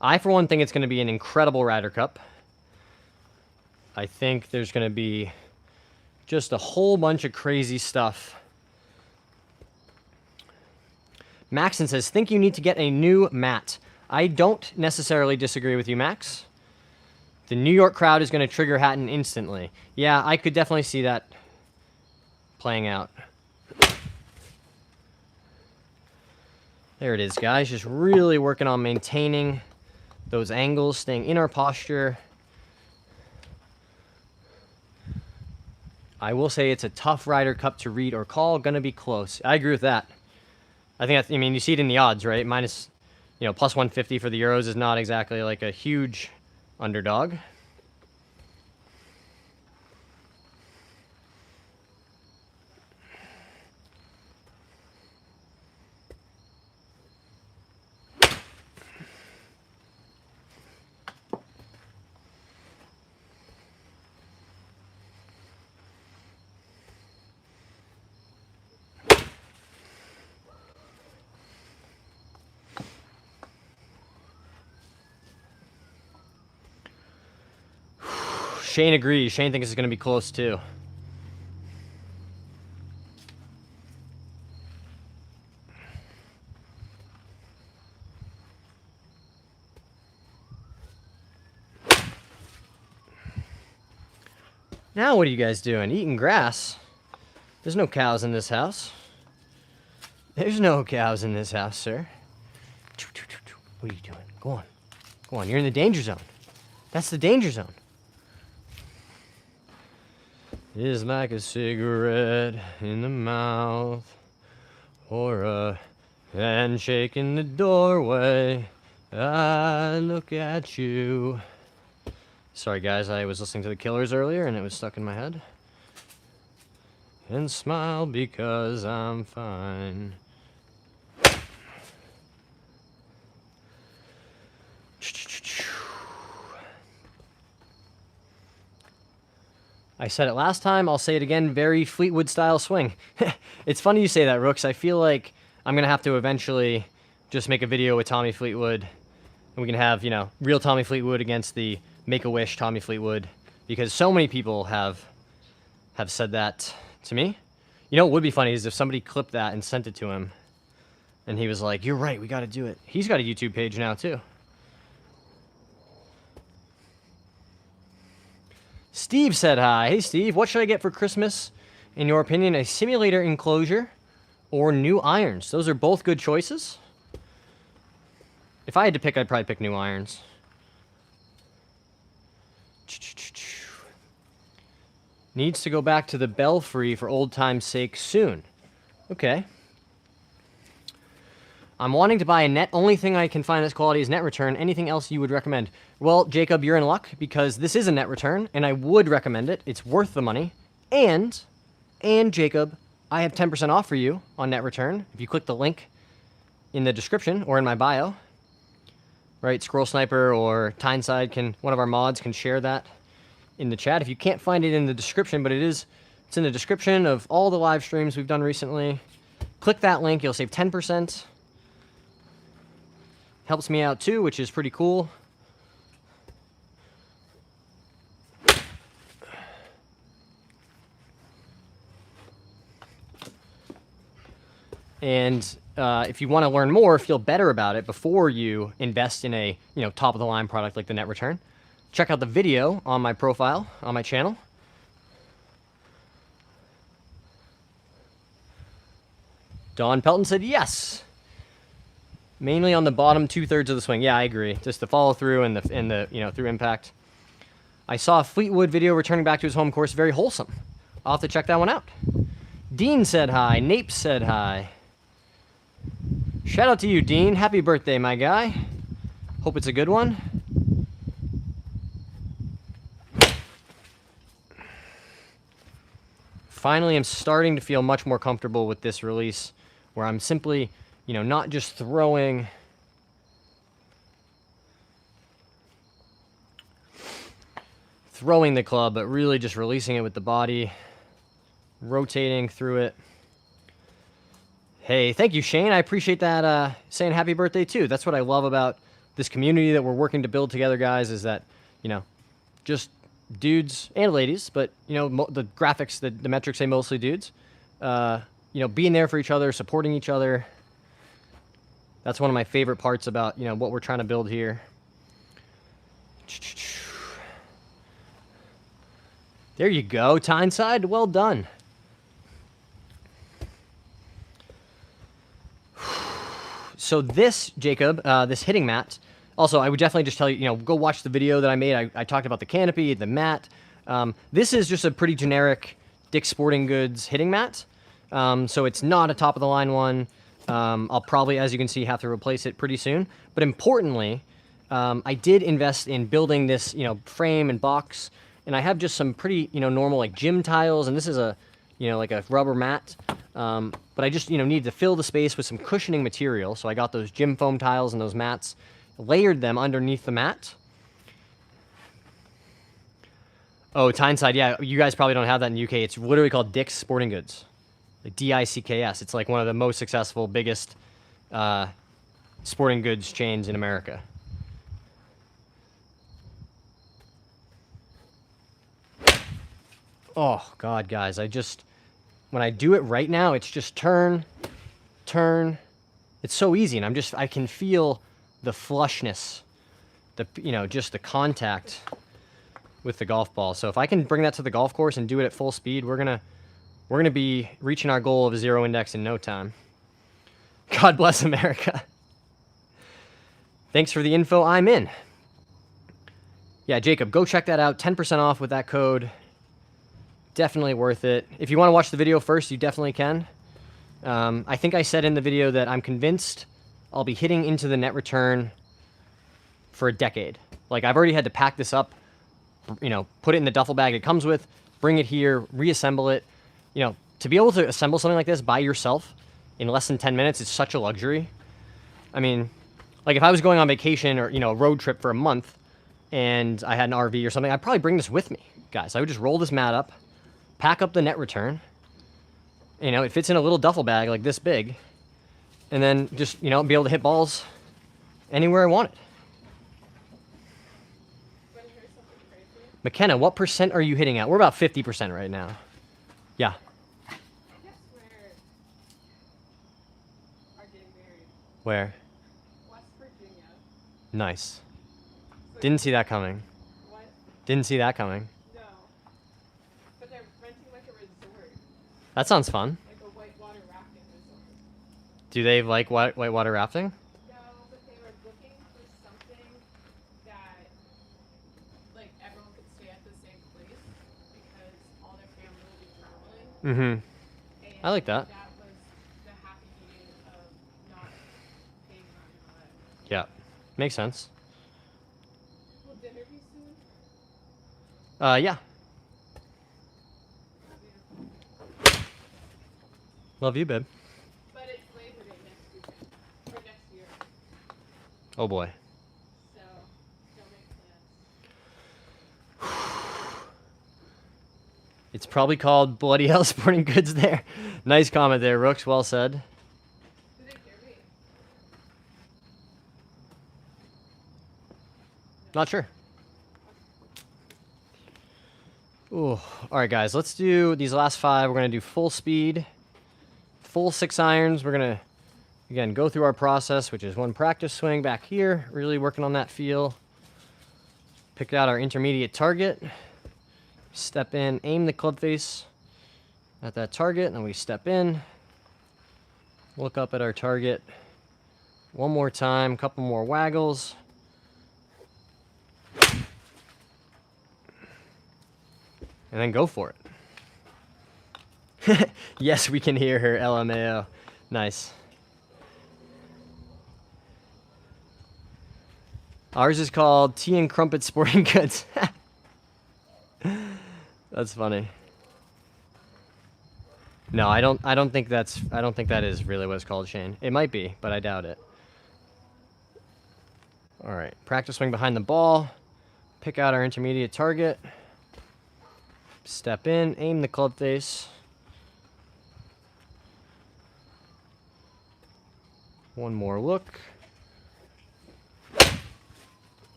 I, for one, think it's going to be an incredible Ryder Cup. I think there's going to be just a whole bunch of crazy stuff. Maxon says, think you need to get a new mat. I don't necessarily disagree with you, Max. The New York crowd is going to trigger Hatton instantly. Yeah, I could definitely see that playing out. There it is, guys. Just really working on maintaining those angles, staying in our posture. I will say it's a tough Ryder Cup to read or call. Gonna be close. I agree with that. I think that's, I mean, you see it in the odds, right? Minus, plus 150 for the Euros is not exactly like a huge underdog. Shane agrees. Shane thinks it's going to be close, too. Now what are you guys doing? Eating grass? There's no cows in this house. There's no cows in this house, sir. What are you doing? Go on. Go on. You're in the danger zone. That's the danger zone. Is like a cigarette in the mouth, or a handshake in the doorway. I look at you. Sorry, guys, I was listening to the Killers earlier and it was stuck in my head. And smile because I'm fine. I said it last time, I'll say it again, very Fleetwood style swing. It's funny you say that, Rooks. I feel like I'm going to have to eventually just make a video with Tommy Fleetwood, and we can have, you know, real Tommy Fleetwood against the Make-A-Wish Tommy Fleetwood, because so many people have said that to me. You know what would be funny is if somebody clipped that and sent it to him, and he was like, "You're right, we got to do it." He's got a YouTube page now, too. Steve said hi. Hey, Steve, what should I get for Christmas? In your opinion, a simulator enclosure or new irons? Those are both good choices. If I had to pick, I'd probably pick new irons. Needs to go back to the Belfry for old time's sake soon. Okay. I'm wanting to buy a net. Only thing I can find that's quality is net return. Anything else you would recommend? Well, Jacob, you're in luck because this is a net return, and I would recommend it. It's worth the money. And Jacob, I have 10% off for you on net return. If you click the link in the description or in my bio, right? Scroll Sniper or Tyneside one of our mods can share that in the chat. If you can't find it in the description, but it's in the description of all the live streams we've done recently. Click that link. You'll save 10%. Helps me out too, which is pretty cool. And if you want to learn more, feel better about it before you invest in a top of the line product like the net return, check out the video on my profile on my channel. Don Pelton said yes. Mainly on the bottom 2/3 of the swing. Yeah, I agree. Just the follow through and the through impact. I saw a Fleetwood video returning back to his home course. Very wholesome. I'll have to check that one out. Dean said hi. Nape said hi. Shout out to you, Dean. Happy birthday, my guy. Hope it's a good one. Finally, I'm starting to feel much more comfortable with this release, where I'm simply, not just throwing the club, but really just releasing it with the body, rotating through it. Hey, thank you, Shane. I appreciate that, saying happy birthday, too. That's what I love about this community that we're working to build together, guys, is that, just dudes and ladies, but, the graphics, the metrics say mostly dudes, being there for each other, supporting each other. That's one of my favorite parts about, what we're trying to build here. There you go, Tyneside. Well done. So this, Jacob, this hitting mat, also, I would definitely just tell you, go watch the video that I made. I talked about the canopy, the mat. This is just a pretty generic Dick's Sporting Goods hitting mat. So it's not a top-of-the-line one. I'll probably, as you can see, have to replace it pretty soon. But importantly, I did invest in building this, frame and box. And I have just some pretty, normal, like, gym tiles. And this is a, like a rubber mat. But I just, need to fill the space with some cushioning material. So I got those gym foam tiles and those mats, layered them underneath the mat. Oh, Tyneside, yeah, you guys probably don't have that in the UK. It's literally called Dick's Sporting Goods. Like D-I-C-K-S. It's like one of the most successful, biggest sporting goods chains in America. Oh, God, guys, when I do it right now, it's just turn. It's so easy, and I can feel the flushness, just the contact with the golf ball. So if I can bring that to the golf course and do it at full speed, we're gonna be reaching our goal of a 0 index in no time. God bless America. Thanks for the info. I'm in. Yeah, Jacob, go check that out. 10% off with that code. Definitely worth it. If you want to watch the video first, you definitely can. I think I said in the video that I'm convinced I'll be hitting into the net return for a decade. Like, I've already had to pack this up, put it in the duffel bag it comes with, bring it here, reassemble it. To be able to assemble something like this by yourself in less than 10 minutes is such a luxury. I mean, like, if I was going on vacation or, a road trip for a month and I had an RV or something, I'd probably bring this with me guys, I would just roll this mat up, pack up the net return. You know, it fits in a little duffel bag like this big, and then just, you know, be able to hit balls anywhere I want it. McKenna, what percent are you hitting at? We're about 50% right now. Yeah. Guess where are getting married? Where? West Virginia. Nice. Didn't see that coming. What? Didn't see that coming. No. But they're renting like a resort. That sounds fun. Like a whitewater rafting resort. Do they like whitewater rafting? No, but they were looking for something that, like, everyone could stay at the same place because all their family will be traveling. Mm-hmm. I like that. That was the happy medium of not paying money on it. Yeah. Makes sense. Will dinner be soon? Yeah. Love you, babe. But it's Labor Day next weekend. Or next year. Oh boy. So, don't make plans. It's probably called Bloody Hell Sporting Goods there. Nice comment there, Rooks. Well said. Do they hear me? Not sure. Ooh. All right, guys. Let's do these last 5. We're going to do full speed, full 6 irons. We're going to, again, go through our process, which is one practice swing back here, really working on that feel. Pick out our intermediate target. Step in, aim the club face at that target, and then we step in, look up at our target one more time, couple more waggles. And then go for it. Yes, we can hear her, LMAO. Nice. Ours is called Tea and Crumpet Sporting Goods. That's funny. No, I don't think that is really what it's called, Shane. It might be, but I doubt it. All right, practice swing behind the ball. Pick out our intermediate target. Step in, aim the club face. One more look.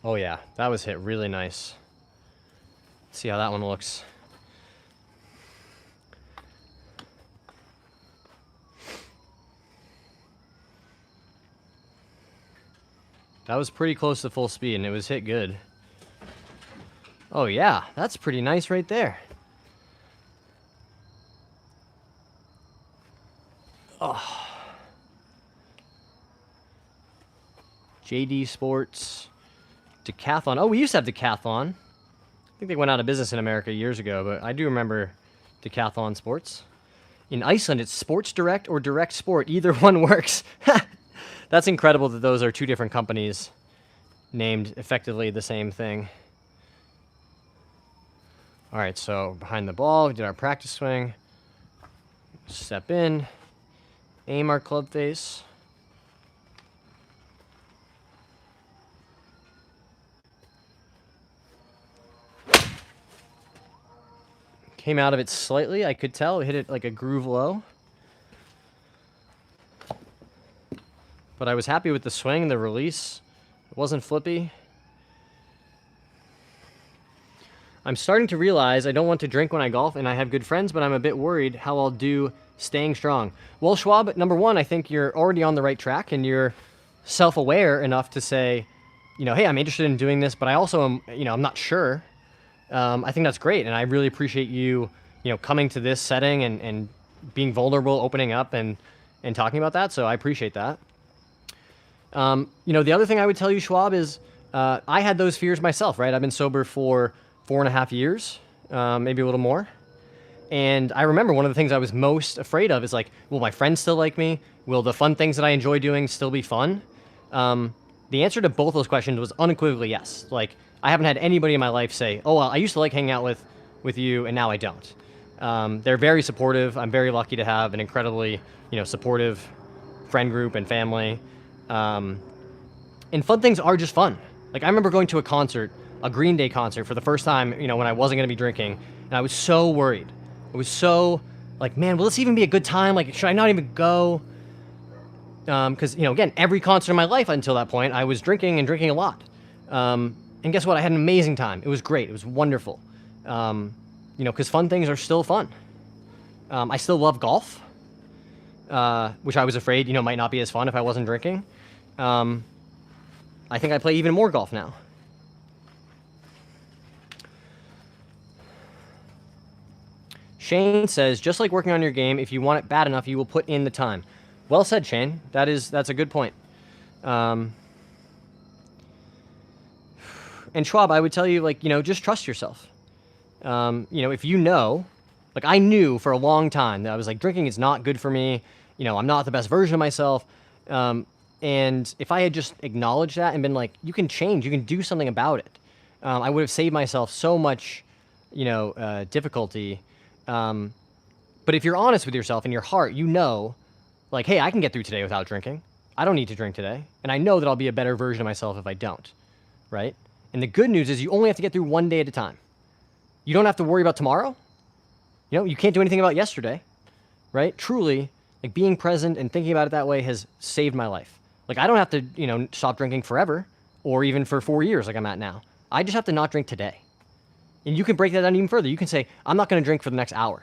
Oh yeah, that was hit really nice. Let's see how that one looks. That was pretty close to full speed, and it was hit good. Oh yeah, that's pretty nice right there. Oh. JD Sports. Decathlon. Oh, we used to have Decathlon. I think they went out of business in America years ago, but I do remember Decathlon Sports. In Iceland, it's Sports Direct or Direct Sport. Either one works. That's incredible that those are 2 different companies named effectively the same thing. All right, so behind the ball, we did our practice swing. Step in, aim our club face. Came out of it slightly, I could tell. It hit it like a groove low. But I was happy with the swing, the release. It wasn't flippy. I'm starting to realize I don't want to drink when I golf, and I have good friends, but I'm a bit worried how I'll do staying strong. Well, Schwab, number one, I think you're already on the right track, and you're self-aware enough to say, you know, hey, I'm interested in doing this, but I also am, you know, I'm not sure. I think that's great, and I really appreciate you, you know, coming to this setting and being vulnerable, opening up, and talking about that. So I appreciate that. You know, the other thing I would tell you, Schwab, is I had those fears myself, right? I've been sober for 4.5 years, maybe a little more. And I remember one of the things I was most afraid of is like, will my friends still like me? Will the fun things that I enjoy doing still be fun? The answer to both those questions was unequivocally yes. Like, I haven't had anybody in my life say, oh, well, I used to like hanging out with you, and now I don't. They're very supportive. I'm very lucky to have an incredibly, you know, supportive friend group and family. And fun things are just fun. Like, I remember going to a concert a Green Day concert for the first time, when I wasn't going to be drinking. And I was so worried. I was so like, man, will this even be a good time? Like, should I not even go? Because, again, every concert in my life until that point, I was drinking and drinking a lot. And guess what? I had an amazing time. It was great. It was wonderful. Because fun things are still fun. I still love golf, which I was afraid, might not be as fun if I wasn't drinking. I think I play even more golf now. Shane says, just like working on your game, if you want it bad enough, you will put in the time. Well said, Shane. That's a good point. And Schwab, I would tell you, just trust yourself. If like I knew for a long time that I was like, drinking is not good for me. I'm not the best version of myself. And if I had just acknowledged that and been like, you can change, you can do something about it, I would have saved myself so much, difficulty. But if you're honest with yourself in your heart, like, hey, I can get through today without drinking. I don't need to drink today. And I know that I'll be a better version of myself if I don't, right? And the good news is you only have to get through one day at a time. You don't have to worry about tomorrow. You can't do anything about yesterday, right? Truly, like being present and thinking about it that way has saved my life. Like I don't have to, stop drinking forever or even for 4 years like I'm at now. I just have to not drink today. And you can break that down even further. You can say, I'm not going to drink for the next hour,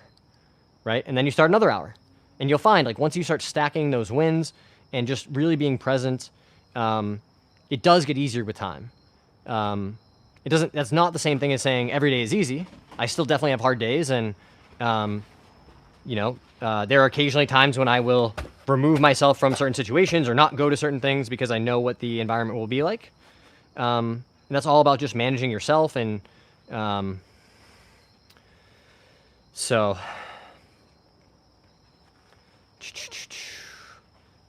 right? And then you start another hour. And you'll find, like, once you start stacking those wins and just really being present, it does get easier with time. That's not the same thing as saying every day is easy. I still definitely have hard days. And, there are occasionally times when I will remove myself from certain situations or not go to certain things because I know what the environment will be like. And that's all about just managing yourself. And so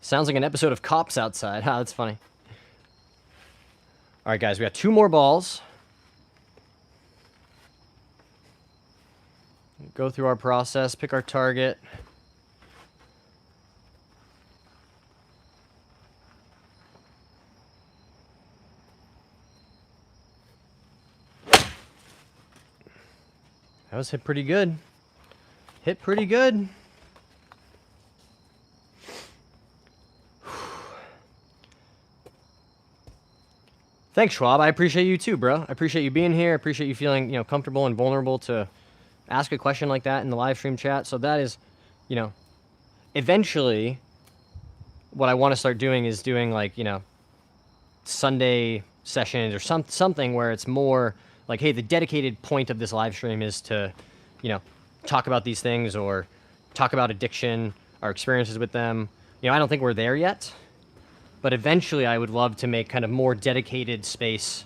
sounds like an episode of Cops Outside. That's funny. All right, guys, we got 2 more balls. Go through our process, pick our target. That was hit pretty good. Hit pretty good. Thanks, Schwab. I appreciate you too, bro. I appreciate you being here. I appreciate you feeling, comfortable and vulnerable to ask a question like that in the live stream chat. So that is, eventually what I want to start doing is doing like, Sunday sessions or something where it's more like, hey, the dedicated point of this live stream is to, talk about these things or talk about addiction, our experiences with them. I don't think we're there yet. But eventually I would love to make kind of more dedicated space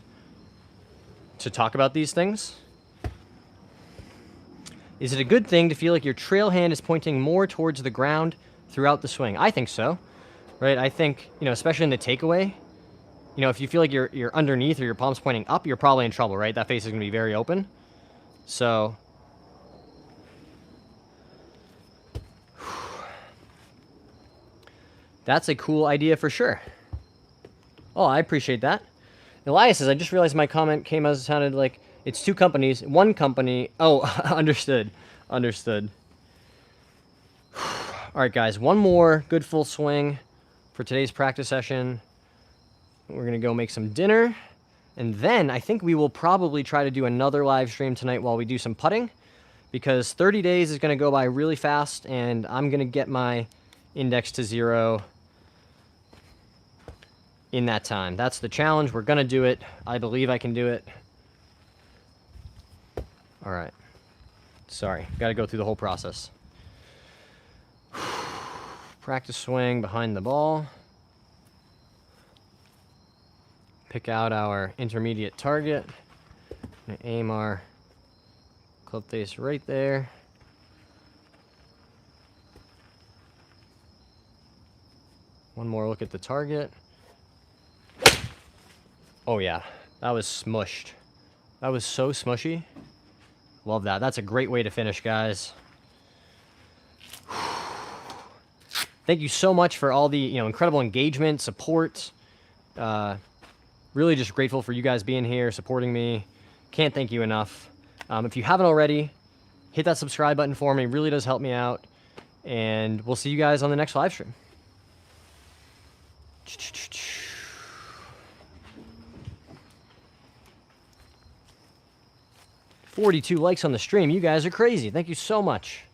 to talk about these things. Is it a good thing to feel like your trail hand is pointing more towards the ground throughout the swing? I think so, right? I think, especially in the takeaway, if you feel like you're underneath or your palm's pointing up, you're probably in trouble, right? That face is going to be very open. So that's a cool idea for sure. Oh, I appreciate that. Elias says, I just realized my comment came as it sounded like it's 2 companies. One company. Oh, understood. Understood. All right, guys. One more good full swing for today's practice session. We're going to go make some dinner. And then I think we will probably try to do another live stream tonight while we do some putting. Because 30 days is going to go by really fast. And I'm going to get my index to 0 in that time. That's the challenge. We're going to do it. I believe I can do it. All right. Sorry. Got to go through the whole process. Practice swing behind the ball. Pick out our intermediate target. Gonna aim our club face right there. One more look at the target. Oh yeah, that was smushed. That was so smushy. Love that. That's a great way to finish, guys. Thank you so much for all the incredible engagement, support. Really just grateful for you guys being here, supporting me. Can't thank you enough. If you haven't already, hit that subscribe button for me. It really does help me out. And we'll see you guys on the next live stream. 42 likes on the stream. You guys are crazy. Thank you so much.